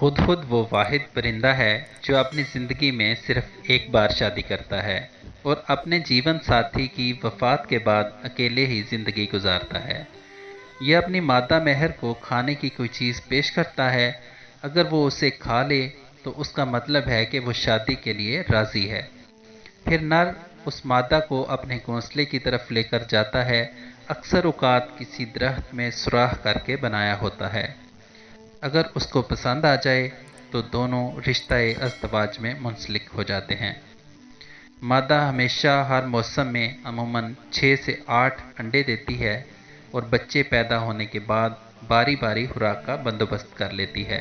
हुदहुद वो वाहिद परिंदा है जो अपनी ज़िंदगी में सिर्फ एक बार शादी करता है और अपने जीवन साथी की वफ़ात के बाद अकेले ही ज़िंदगी गुजारता है। यह अपनी मादा मेहर को खाने की कोई चीज़ पेश करता है। अगर वो उसे खा ले तो उसका मतलब है कि वो शादी के लिए राज़ी है। फिर नर उस मादा को अपने घोंसले की तरफ लेकर जाता है। अक्सर औकात किसी दरख्त में सुराख करके बनाया होता है। अगर उसको पसंद आ जाए तो दोनों रिश्ता-ए अज़दवाज में मुंसलिक हो जाते हैं। मादा हमेशा हर मौसम में अमूमन 6 से 8 अंडे देती है और बच्चे पैदा होने के बाद बारी बारी खुराक का बंदोबस्त कर लेती है।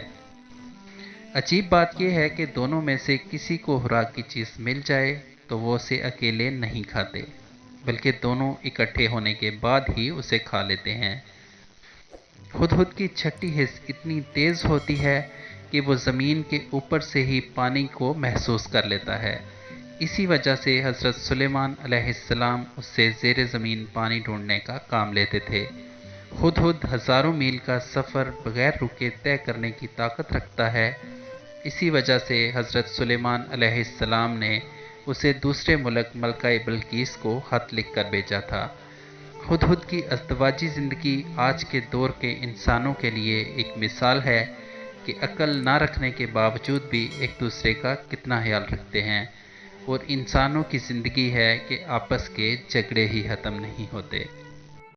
अजीब बात यह है कि दोनों में से किसी को खुराक की चीज़ मिल जाए तो वो उसे अकेले नहीं खाते, बल्कि दोनों इकट्ठे होने के बाद ही उसे खा लेते हैं। हुदहुद की छठी हिस्स इतनी तेज़ होती है कि वो ज़मीन के ऊपर से ही पानी को महसूस कर लेता है। इसी वजह से हज़रत सुलेमान अलैहिस्सलाम उससे ज़ेर ज़मीन पानी ढूंढने का काम लेते थे। हुदहुद हज़ारों मील का सफ़र बग़ैर रुके तय करने की ताकत रखता है। इसी वजह से हज़रत सुलेमान अलैहिस्सलाम ने उसे दूसरे मुल्क मलका बिल्कीस को ख़त लिख कर भेजा था। हुदहुद की अज़दवाजी ज़िंदगी आज के दौर के इंसानों के लिए एक मिसाल है कि अक्ल ना रखने के बावजूद भी एक दूसरे का कितना ख्याल रखते हैं, और इंसानों की ज़िंदगी है कि आपस के झगड़े ही ख़त्म नहीं होते।